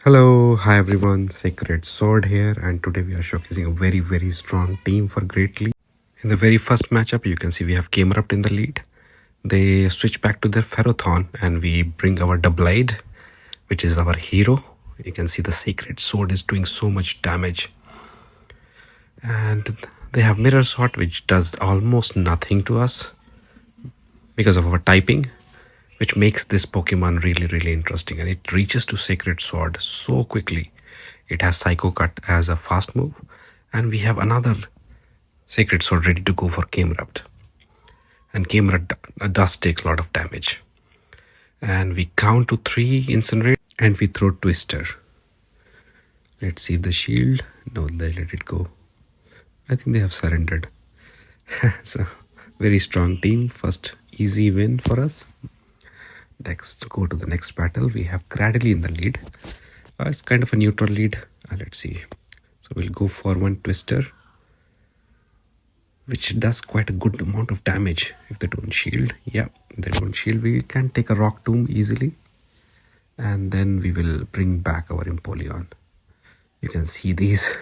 Hello, hi everyone, Sacred Sword here, and today we are showcasing a very strong team for Great League. In the very first matchup, you can see we have Camerupt in the lead. They switch back to their Ferrothon and we bring our Doublade, which is our hero. You can see the Sacred Sword is doing so much damage. And they have Mirror Sword, which does almost nothing to us because of our typing, which makes this Pokemon really interesting, and it reaches to Sacred Sword so quickly. It has Psycho Cut as a fast move, and we have another Sacred Sword ready to go for Camerupt. And Camerupt does take a lot of damage. And we count to 3 Incinerate and we throw Twister. Let's see if the shield. No, they let it go. I think they have surrendered. So, very strong team. First easy win for us. Next, go to the next battle. We have Cradily in the lead. It's kind of a neutral lead. Let's see. So we'll go for one Twister, which does quite a good amount of damage if they don't shield. Yeah, they don't shield. We can take a Rock Tomb easily. And then we will bring back our Empoleon. You can see these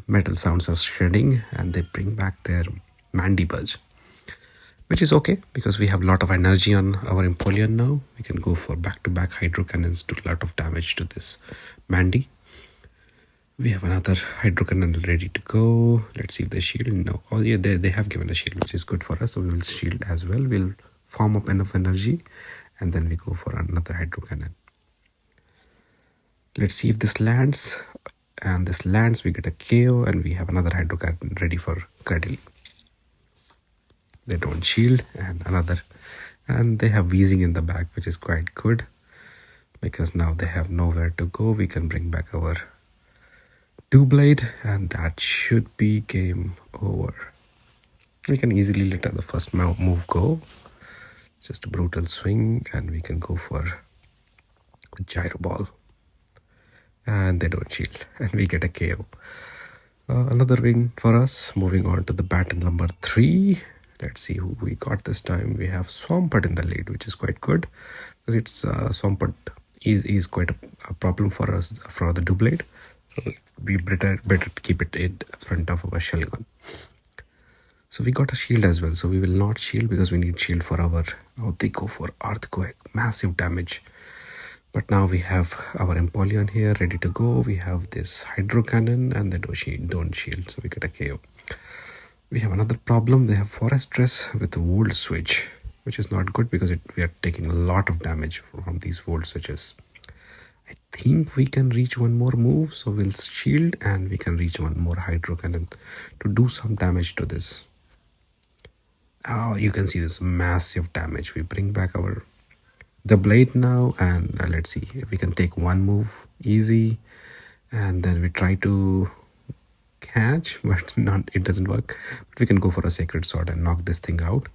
metal sounds are shredding, and they bring back their Mandibuzz, which is okay because we have a lot of energy on our Empoleon now. We can go for back-to-back Hydro Cannons, do a lot of damage to this Mandy. We have another Hydro Cannon ready to go. Let's see if they shield. No. Oh yeah, they have given a shield, which is good for us. So we will shield as well. We'll farm up enough energy and then we go for another Hydro Cannon. Let's see if this lands. And this lands, we get a KO and we have another Hydro Cannon ready for Cradily. They don't shield, and another, and they have Wheezing in the back, which is quite good because now they have nowhere to go. We can bring back our Doublade and that should be game over. We can easily let the first move go. Just a brutal swing and we can go for a Gyro Ball. And they don't shield and we get a KO. Another win for us. Moving on to the battle number 3. Let's see who we got this time. We have Swampert in the lead, which is quite good because it's Swampert is quite a problem for us for the Doublade. So we better keep it in front of our Shelgon. So we got a shield as well. So we will not shield because we need shield for our. Oh, they go for Earthquake, massive damage. But now we have our Empoleon here ready to go. We have this Hydro Cannon and they don't shield, so we get a KO. We have another problem. They have Forest Dress with the Volt Switch, which is not good because we are taking a lot of damage from these Volt Switches. I think we can reach one more move, so we'll shield and we can reach one more Hydro Cannon to do some damage to this. Oh, you can see this massive damage. We bring back our Doublade now and let's see if we can take one move easy and then we try to catch, but it doesn't work. But we can go for a Sacred Sword and knock this thing out.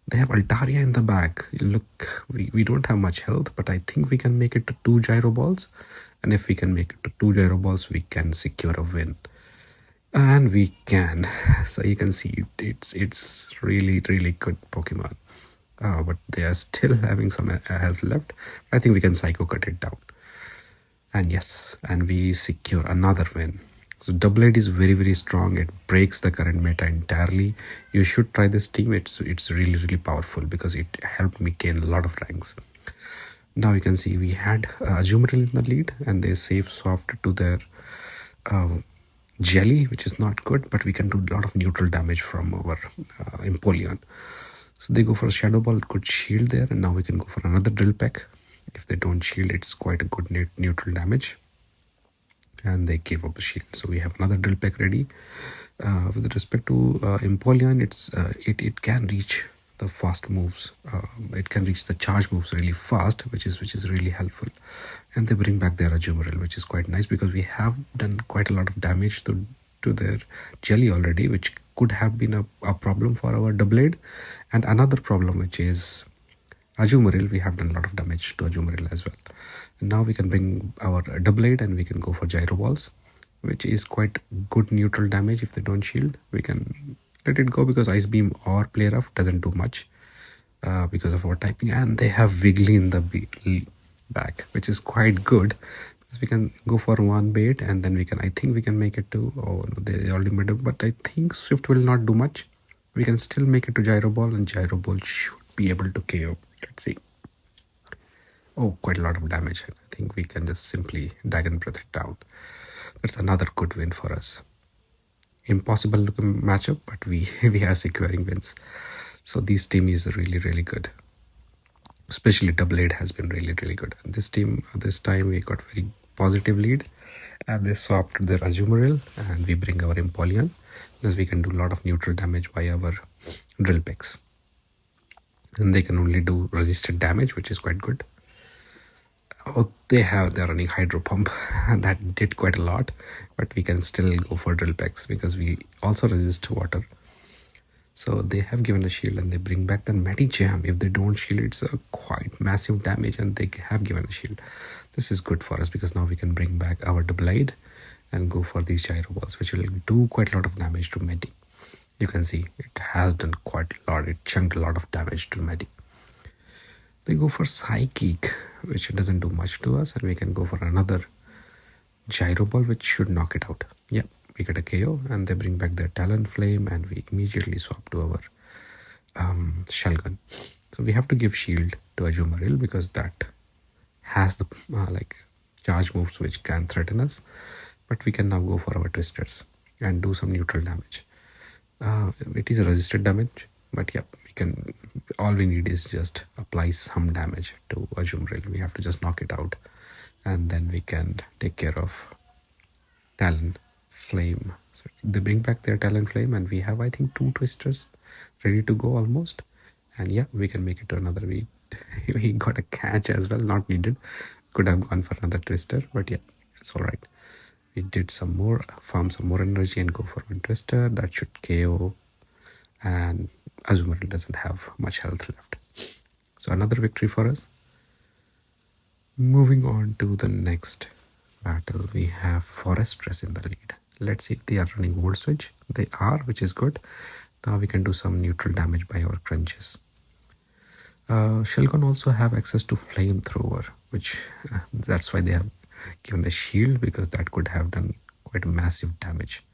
They have Altaria in the back. Look, we don't have much health, but I think we can make it to 2 Gyro Balls. And if we can make it to 2 Gyro Balls, we can secure a win. And we can. So you can see it's really good Pokemon. But they are still having some health left. I think we can Psycho Cut it down. And yes, and we secure another win. So Doublade is very strong. It breaks the current meta entirely. You should try this team. It's really powerful because it helped me gain a lot of ranks. Now you can see we had Azumarill in the lead and they save soft to their Jelly, which is not good, but we can do a lot of neutral damage from our Empoleon. So they go for a Shadow Ball, good shield there, and now we can go for another Drill Peck. If they don't shield, it's quite a good neutral damage. And they gave up a shield. So we have another Drill Peck ready. With respect to Empoleon, it can reach the fast moves. It can reach the charge moves really fast, which is really helpful. And they bring back their Azumarill, which is quite nice because we have done quite a lot of damage to their Jelly already, which could have been a problem for our Doublade. And another problem, which is Azumarill, we have done a lot of damage to Azumarill as well. And now we can bring our Doublade and we can go for Gyro Balls, which is quite good neutral damage. If they don't shield, we can let it go because Ice Beam or Play Rough doesn't do much because of our typing. And they have Wiggly in the back, which is quite good. We can go for one bait and then we can, I think we can make it to, oh no, they already made it, but I think Swift will not do much. We can still make it to Gyro Ball, and Gyro Ball should be able to KO. Let's see. Oh, quite a lot of damage. I think we can just simply Dragon Breath it down. That's another good win for us. Impossible looking matchup, but we we are securing wins. So this team is really good. Especially Doublade has been really good. And this team, this time we got very positive lead, and they swapped their Azumarill, and we bring our Empoleon because we can do a lot of neutral damage by our drill picks, and they can only do resisted damage, which is quite good. Oh, they're running Hydro Pump, and that did quite a lot, but we can still go for drill picks because we also resist water. So they have given a shield and they bring back the Medijam. If they don't shield, it's a quite massive damage, and they have given a shield. This is good for us because now we can bring back our Doublade and go for these Gyro Balls, which will do quite a lot of damage to Medi. You can see it has done quite a lot. It chunked a lot of damage to Medi. They go for Psychic, which doesn't do much to us, and we can go for another Gyro Ball, which should knock it out. Yeah, we get a KO, and they bring back their Talonflame, and we immediately swap to our Shelgon. So we have to give shield to Azumarill because that has the like charge moves which can threaten us, but we can now go for our Twisters and do some neutral damage. It is a resisted damage, but yeah, we can, all we need is just apply some damage to Azumarill. We have to just knock it out, and then we can take care of Talonflame. So they bring back their Talonflame, and we have, I think, 2 Twisters ready to go almost. And yeah, we can make it to another. We got a catch as well, not needed. Could have gone for another Twister, but yeah, it's all right. We did some more, farm some more energy and go for one Twister. That should KO. And Azumarill doesn't have much health left. So another victory for us. Moving on to the next battle, we have Forestress in the lead. Let's see if they are running Volt Switch. They are, which is good. Now we can do some neutral damage by our crunches. Shelgon also have access to Flamethrower, which that's why they have given a shield, because that could have done quite massive damage.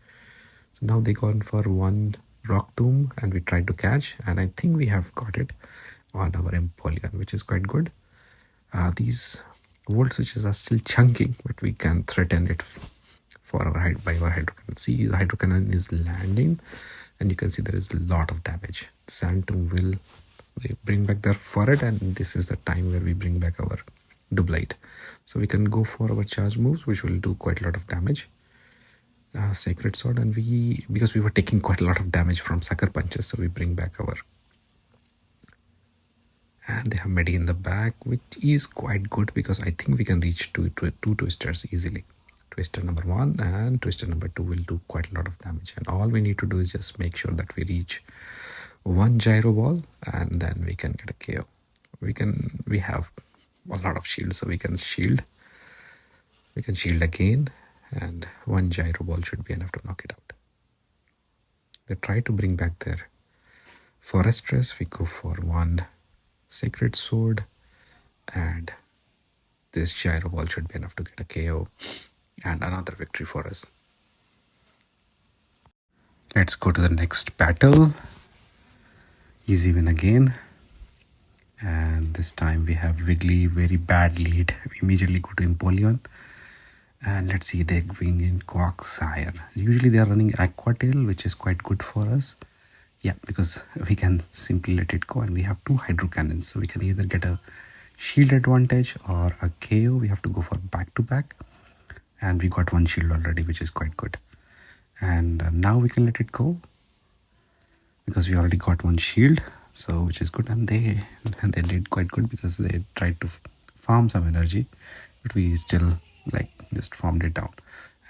So now they gone for one Rock Tomb, and we tried to catch, and I think we have got it on our Empoleon, which is quite good. These Volt Switches are still chunking, but we can threaten it for our by our Hydro Cannon. See, the Hydro Cannon is landing, and you can see there is a lot of damage. Sand Tomb will bring back their forehead, and this is the time where we bring back our Doublade. So we can go for our charge moves, which will do quite a lot of damage. Sacred Sword, and because we were taking quite a lot of damage from Sucker Punches, so we bring back our, and they have Medi in the back, which is quite good because I think we can reach two Twisters easily. Twister number 1 and Twister number 2 will do quite a lot of damage, and all we need to do is just make sure that we reach one Gyro Ball, and then we can get a KO. We have a lot of shields, so we can shield again, and one Gyro Ball should be enough to knock it out. They try to bring back their Forestress. We go for one Sacred Sword, and this Gyro Ball should be enough to get a KO, and another victory for us. Let's go to the next battle. Easy win again, and this time we have Wiggly, very bad lead. We immediately go to Empoleon, and let's see, they bring in Quagsire. Usually they are running Aqua Tail, which is quite good for us. Yeah, because we can simply let it go, and we have 2 Hydro Cannons, so we can either get a shield advantage or a KO. We have to go for back-to-back, and we got 1 shield already, which is quite good. And now we can let it go because we already got 1 shield, so which is good. And they did quite good because they tried to farm some energy, but we still just farmed it down.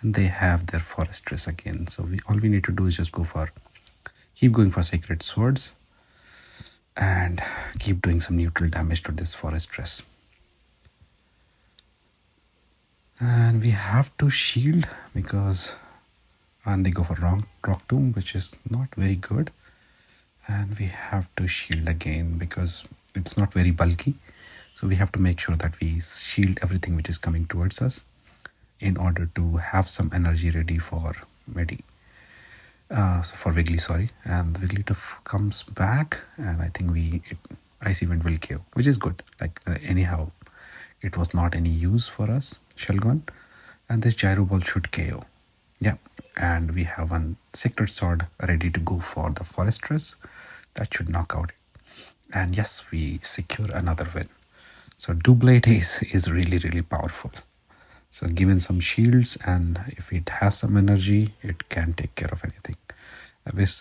And they have their Forestress again, so all we need to do is just keep going for Sacred Swords and keep doing some neutral damage to this Forestress. And we have to shield and they go for Rock Tomb, which is not very good. And we have to shield again because it's not very bulky. So we have to make sure that we shield everything which is coming towards us in order to have some energy ready for Medi. So for Wiggly, sorry, and Wigglytuff comes back, and I think Icy Wind will KO, which is good. Like anyhow, it was not any use for us, Shelgon, and this Gyro Ball should KO. Yeah, and we have one Sacred Sword ready to go for the Forestress. That should knock out it. And yes, we secure another win. So Doublade is really powerful. So given some shields, and if it has some energy, it can take care of anything.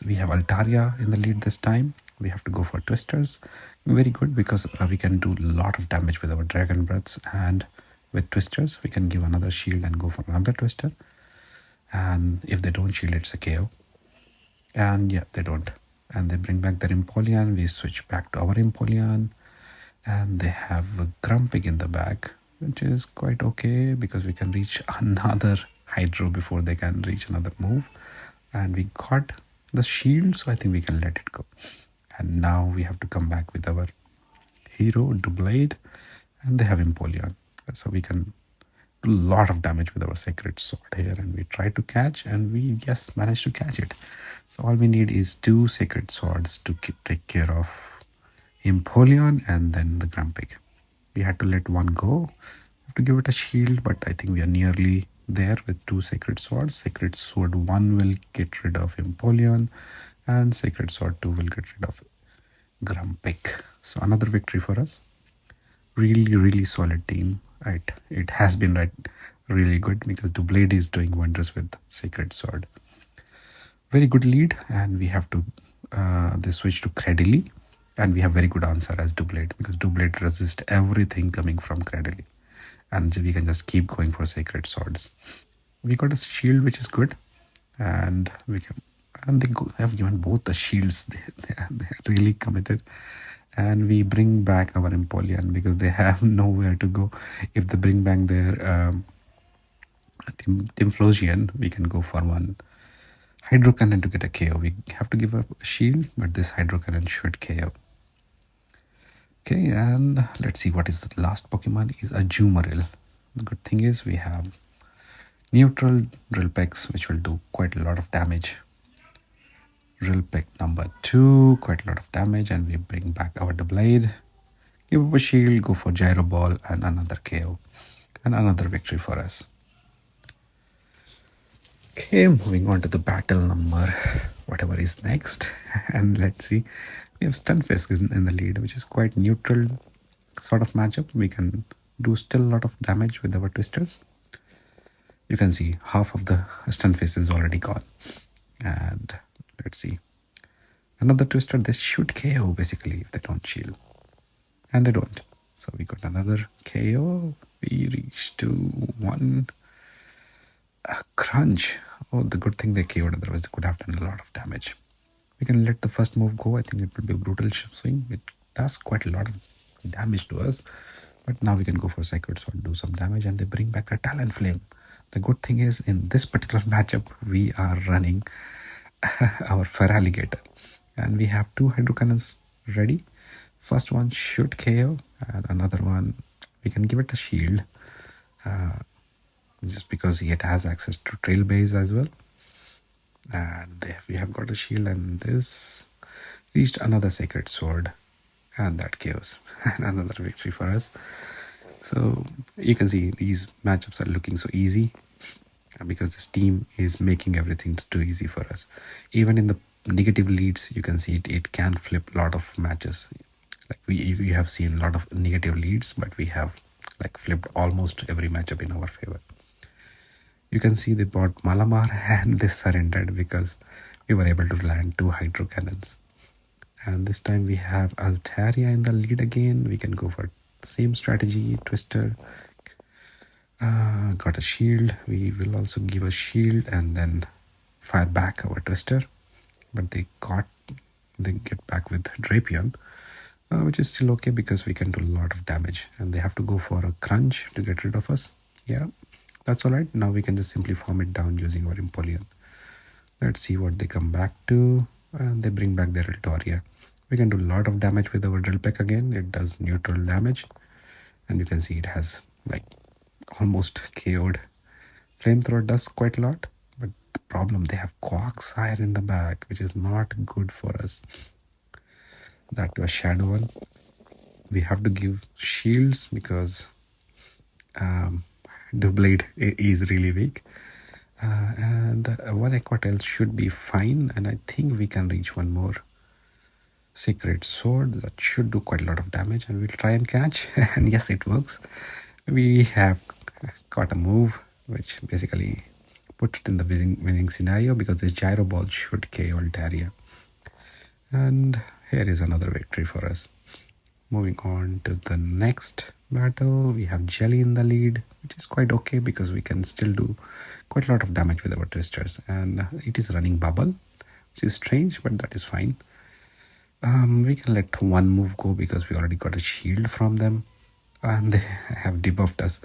We have Altaria in the lead this time. We have to go for Twisters. Very good, because we can do a lot of damage with our Dragon Breaths, and with Twisters we can give another shield and go for another Twister. And if they don't shield, it's a KO. And yeah, they don't. And they bring back their Empoleon. We switch back to our Empoleon. And they have a Grumpig in the back, which is quite okay because we can reach another Hydro before they can reach another move. And we got the shield, so I think we can let it go. And now we have to come back with our hero, Doublade, and they have Empoleon. So we can do a lot of damage with our Sacred Sword here, and we try to catch, and we just managed to catch it. So all we need is 2 Sacred Swords to take care of Empoleon and then the Grumpig. We had to let one go. We have to give it a shield, but I think we are nearly there with 2 Sacred Swords. Sacred Sword 1 will get rid of Empoleon, and Sacred Sword 2 will get rid of Grumpig. So another victory for us. Really solid team. Right, it has been really good because Doublade is doing wonders with Sacred Sword. Very good lead, and we have to they switch to Cradily, and we have very good answer as Doublade because Doublade resists everything coming from Cradily, and we can just keep going for Sacred Swords. We got a shield, which is good, and we can, and they have given both the shields. They are really committed. And we bring back our Empoleon because they have nowhere to go. If they bring back their Typhlosion, we can go for one Hydro Cannon to get a KO. We have to give up a shield, but this Hydro Cannon should KO. Okay, and let's see what is the last Pokemon is a Jumaril. The good thing is we have neutral Drill Pecks, which will do quite a lot of damage. Drill Peck number 2, quite a lot of damage, and we bring back our Doublade. Give up a shield, go for Gyro Ball, and another KO. And another victory for us. Okay, moving on to the battle number, whatever is next. And let's see. We have Stunfisk in the lead, which is quite neutral sort of matchup. We can do still a lot of damage with our Twisters. You can see half of the Stunfisk is already gone. And let's see. Another Twister, they should KO basically if they don't shield. And they don't. So we got another KO. We reached to 1 Crunch. Oh, the good thing they KO'd, otherwise they could have done a lot of damage. We can let the first move go. I think it will be a brutal swing. It does quite a lot of damage to us. But now we can go for Sacred Sword, do some damage, and they bring back the Talonflame. The good thing is in this particular matchup, we are running our Feraligatr. And we have 2 Hydro Cannons ready. First one should KO, and another one, we can give it a shield. Just because it has access to Trail Base as well. And we have got a shield, and this reached another Sacred Sword, and that KOs. And another victory for us. So you can see these matchups are looking so easy because this team is making everything too easy for us. Even in the negative leads, you can see it can flip a lot of matches. Like we have seen a lot of negative leads, but we have like flipped almost every matchup in our favor. You can see they bought Malamar and they surrendered because we were able to land 2 Hydro Cannons. And this time we have Altaria in the lead again. We can go for same strategy, Twister. Got a shield. We will also give a shield and then fire back our Twister. But they get back with Drapion, which is still okay because we can do a lot of damage. And they have to go for a Crunch to get rid of us. Yeah, that's all right. Now we can just simply farm it down using our Empoleon. Let's see what they come back to. And they bring back their Altaria. We can do a lot of damage with our Drill Peck again. It does neutral damage. And you can see it has like almost KO'd. Flamethrower does quite a lot, but the problem, they have Quagsire in the back, which is not good for us. That to a shadow one. We have to give shields because Doublade is really weak. And one Aquatail should be fine, and I think we can reach one more Secret Sword. That should do quite a lot of damage, and we'll try and catch. And yes, it works. We have got a move which basically put it in the winning scenario because this Gyro Ball should KO Altaria. And here is another victory for us. Moving on to the next battle, we have Jelly in the lead, which is quite okay because we can still do quite a lot of damage with our twisters. And it is running Bubble, which is strange, but that is fine. We can let one move go because we already got a shield from them and they have debuffed us.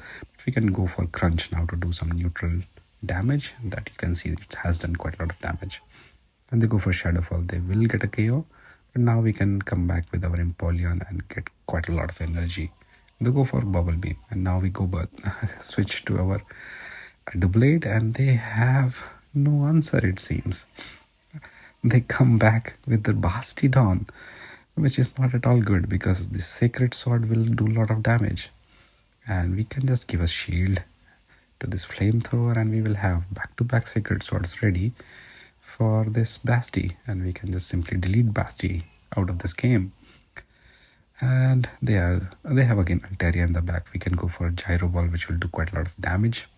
We can go for Crunch now to do some neutral damage. That you can see it has done quite a lot of damage. And they go for Shadowfall, they will get a KO. But now we can come back with our Empoleon and get quite a lot of energy. They go for Bubble Beam, and now we go switch to our Doublade, and they have no answer, it seems. They come back with the Bastidon, which is not at all good because the Sacred Sword will do a lot of damage. And we can just give a shield to this Flamethrower, and we will have back-to-back Sacred Swords ready for this Basti, and we can just simply delete Basti out of this game. And they have again Altaria in the back. We can go for a Gyro Ball, which will do quite a lot of damage.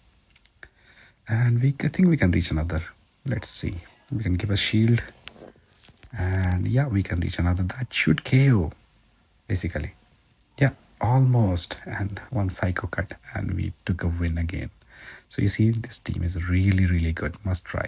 And I think we can reach another. Let's see. We can give a shield. And yeah, we can reach another. That should KO, basically. Yeah, almost. And one Psycho Cut, and we took a win again. So you see, this team is really, really good. Must try.